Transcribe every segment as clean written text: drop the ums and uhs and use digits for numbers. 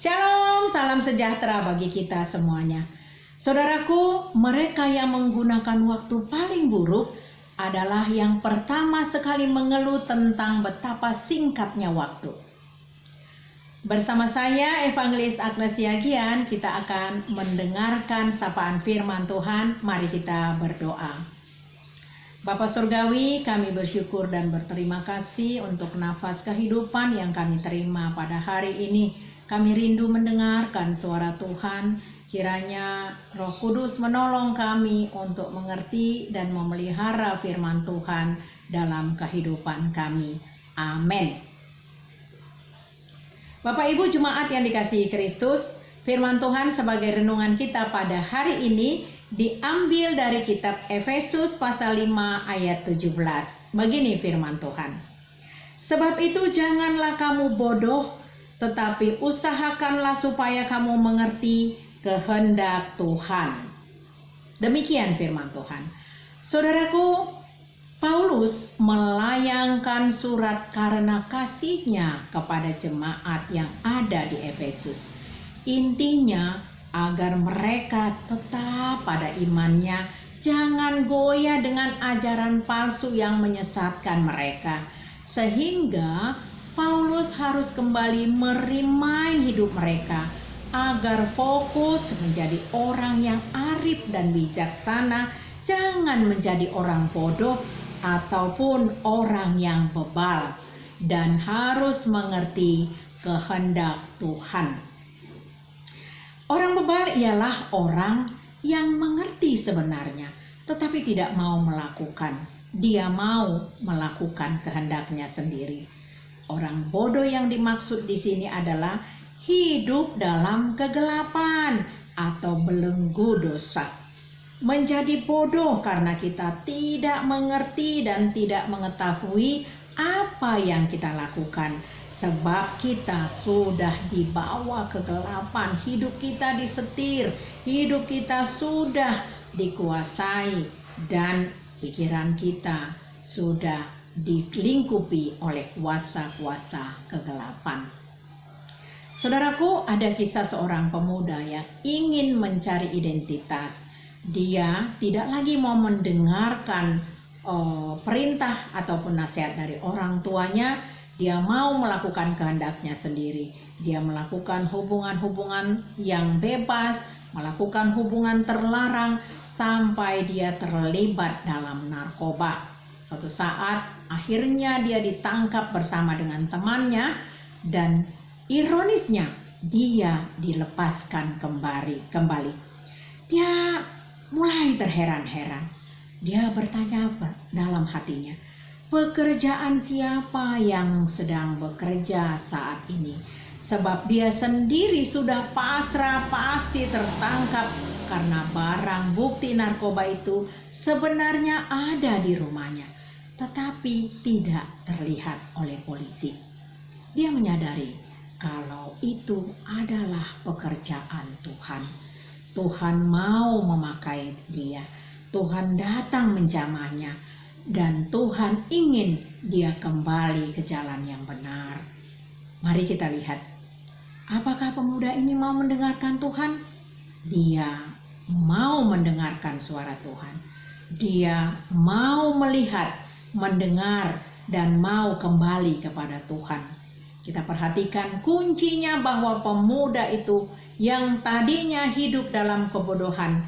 Shalom, salam sejahtera bagi kita semuanya. Saudaraku, mereka yang menggunakan waktu paling buruk adalah yang pertama sekali mengeluh tentang betapa singkatnya waktu. Bersama saya, Evangelis Agnes Yagian, kita akan mendengarkan sapaan firman Tuhan. Mari kita berdoa. Bapa Surgawi, kami bersyukur dan berterima kasih untuk nafas kehidupan yang kami terima pada hari ini. Kami rindu mendengarkan suara Tuhan. Kiranya Roh Kudus menolong kami untuk mengerti dan memelihara firman Tuhan dalam kehidupan kami. Amin. Bapak Ibu Jemaat yang dikasihi Kristus, firman Tuhan sebagai renungan kita pada hari ini diambil dari kitab Efesus pasal 5 ayat 17. Begini firman Tuhan. Sebab itu janganlah kamu bodoh, tetapi usahakanlah supaya kamu mengerti kehendak Tuhan. Demikian firman Tuhan. Saudaraku, Paulus melayangkan surat karena kasihnya kepada jemaat yang ada di Efesus. Intinya agar mereka tetap pada imannya, jangan goyah dengan ajaran palsu yang menyesatkan mereka. Sehingga Paulus harus kembali merimain hidup mereka agar fokus menjadi orang yang arif dan bijaksana, jangan menjadi orang bodoh ataupun orang yang bebal, dan harus mengerti kehendak Tuhan. Orang bebal ialah orang yang mengerti sebenarnya, tetapi tidak mau melakukan. Dia mau melakukan kehendaknya sendiri. Orang bodoh yang dimaksud di sini adalah hidup dalam kegelapan atau belenggu dosa. Menjadi bodoh karena kita tidak mengerti dan tidak mengetahui apa yang kita lakukan. Sebab kita sudah dibawa kegelapan, hidup kita disetir, hidup kita sudah dikuasai, dan pikiran kita sudah dilingkupi oleh kuasa-kuasa kegelapan. Saudaraku, ada kisah seorang pemuda yang ingin mencari identitas. Dia tidak lagi mau mendengarkan perintah ataupun nasihat dari orang tuanya. Dia mau melakukan kehendaknya sendiri. Dia melakukan hubungan-hubungan yang bebas, melakukan hubungan terlarang, sampai dia terlibat dalam narkoba. Suatu saat akhirnya dia ditangkap bersama dengan temannya, dan ironisnya dia dilepaskan kembali. Dia mulai terheran-heran. Dia bertanya dalam hatinya, pekerjaan siapa yang sedang bekerja saat ini? Sebab dia sendiri sudah pasrah pasti tertangkap karena barang bukti narkoba itu sebenarnya ada di rumahnya, tetapi tidak terlihat oleh polisi. Dia menyadari kalau itu adalah pekerjaan Tuhan. Tuhan mau memakai dia. Tuhan datang menjamahnya. Dan Tuhan ingin dia kembali ke jalan yang benar. Mari kita lihat. Apakah pemuda ini mau mendengarkan Tuhan? Dia mau mendengarkan suara Tuhan. Dia mau melihat, mendengar, dan mau kembali kepada Tuhan. Kita perhatikan kuncinya bahwa pemuda itu yang tadinya hidup dalam kebodohan,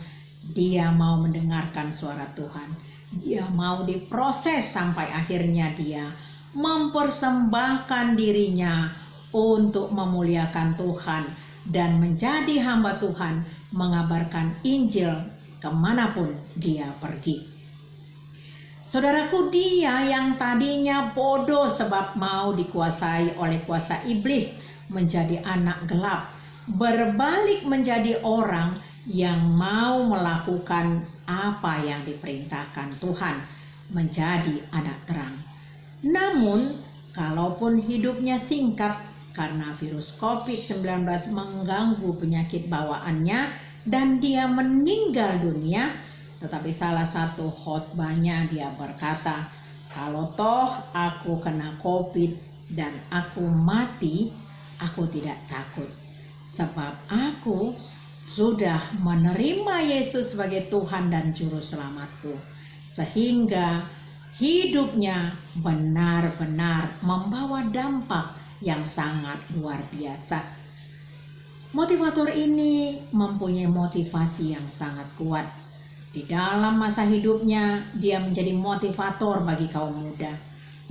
dia mau mendengarkan suara Tuhan. Dia mau diproses sampai akhirnya dia mempersembahkan dirinya untuk memuliakan Tuhan dan menjadi hamba Tuhan, mengabarkan Injil kemanapun dia pergi. Saudaraku, dia yang tadinya bodoh sebab mau dikuasai oleh kuasa iblis menjadi anak gelap, berbalik menjadi orang yang mau melakukan apa yang diperintahkan Tuhan, menjadi anak terang. Namun, kalaupun hidupnya singkat karena virus COVID-19 mengganggu penyakit bawaannya dan dia meninggal dunia, tetapi salah satu khotbahnya dia berkata, kalau toh aku kena COVID dan aku mati, aku tidak takut. sebab aku sudah menerima Yesus sebagai Tuhan dan Juru Selamatku, sehingga hidupnya benar-benar membawa dampak yang sangat luar biasa. Motivator ini mempunyai motivasi yang sangat kuat. Di dalam masa hidupnya, dia menjadi motivator bagi kaum muda,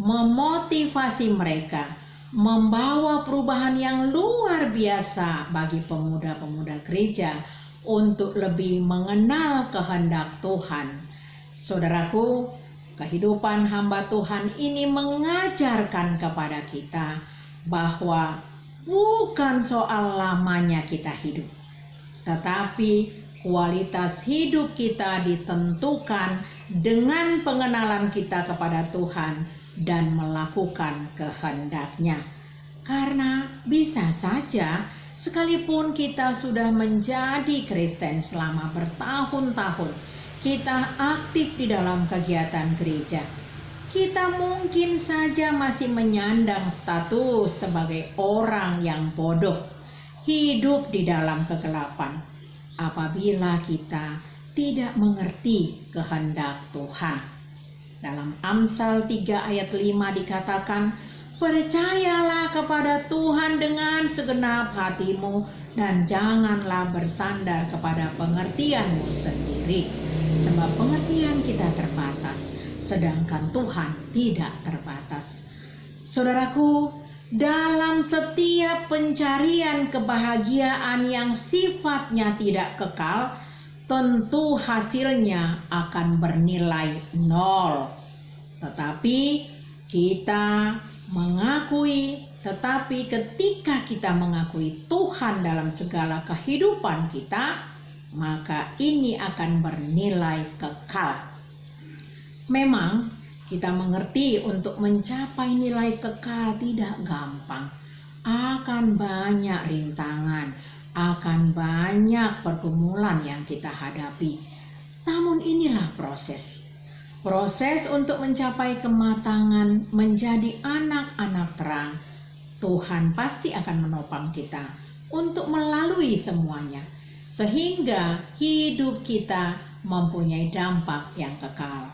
memotivasi mereka, membawa perubahan yang luar biasa bagi pemuda-pemuda gereja untuk lebih mengenal kehendak Tuhan. Saudaraku, kehidupan hamba Tuhan ini mengajarkan kepada kita bahwa bukan soal lamanya kita hidup, tetapi kualitas hidup kita ditentukan dengan pengenalan kita kepada Tuhan dan melakukan kehendak-Nya. Karena bisa saja sekalipun kita sudah menjadi Kristen selama bertahun-tahun, kita aktif di dalam kegiatan gereja, kita mungkin saja masih menyandang status sebagai orang yang bodoh, hidup di dalam kegelapan, apabila kita tidak mengerti kehendak Tuhan. Dalam Amsal 3 ayat 5 dikatakan, percayalah kepada Tuhan dengan segenap hatimu dan janganlah bersandar kepada pengertianmu sendiri. Sebab pengertian kita terbatas, sedangkan Tuhan tidak terbatas. Saudaraku, dalam setiap pencarian kebahagiaan yang sifatnya tidak kekal, tentu hasilnya akan bernilai 0. Tetapi ketika kita mengakui Tuhan dalam segala kehidupan kita, maka ini akan bernilai kekal. Memang kita mengerti untuk mencapai nilai kekal tidak gampang. Akan banyak rintangan, akan banyak pergumulan yang kita hadapi. Namun inilah proses untuk mencapai kematangan menjadi anak-anak terang. Tuhan pasti akan menopang kita untuk melalui semuanya, sehingga hidup kita mempunyai dampak yang kekal.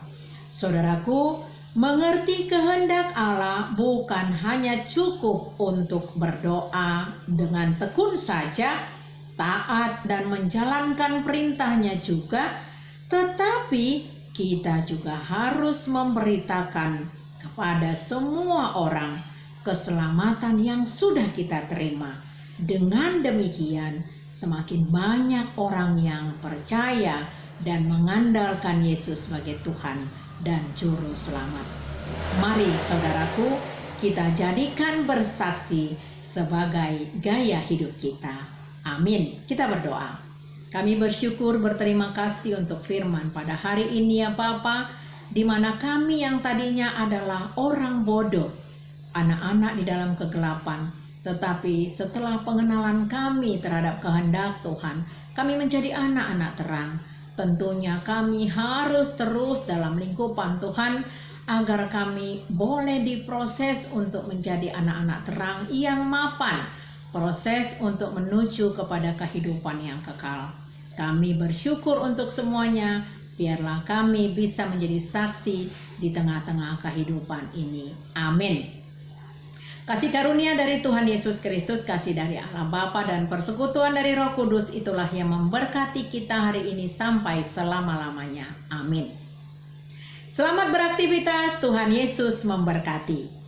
Saudaraku, mengerti kehendak Allah bukan hanya cukup untuk berdoa dengan tekun saja, taat dan menjalankan perintahnya juga, tetapi kita juga harus memberitakan kepada semua orang keselamatan yang sudah kita terima. Dengan demikian, semakin banyak orang yang percaya dan mengandalkan Yesus sebagai Tuhan dan Juru Selamat. Mari saudaraku, kita jadikan bersaksi sebagai gaya hidup kita. Amin. Kita berdoa. Kami bersyukur, berterima kasih untuk firman pada hari ini ya Bapa, di mana kami yang tadinya adalah orang bodoh, anak-anak di dalam kegelapan, tetapi setelah pengenalan kami terhadap kehendak Tuhan, kami menjadi anak-anak terang. Tentunya kami harus terus dalam lingkupan Tuhan agar kami boleh diproses untuk menjadi anak-anak terang yang mapan, proses untuk menuju kepada kehidupan yang kekal. Kami bersyukur untuk semuanya, biarlah kami bisa menjadi saksi di tengah-tengah kehidupan ini. Amin. Kasih karunia dari Tuhan Yesus Kristus, kasih dari Allah Bapa dan persekutuan dari Roh Kudus itulah yang memberkati kita hari ini sampai selama-lamanya. Amin. Selamat beraktivitas, Tuhan Yesus memberkati.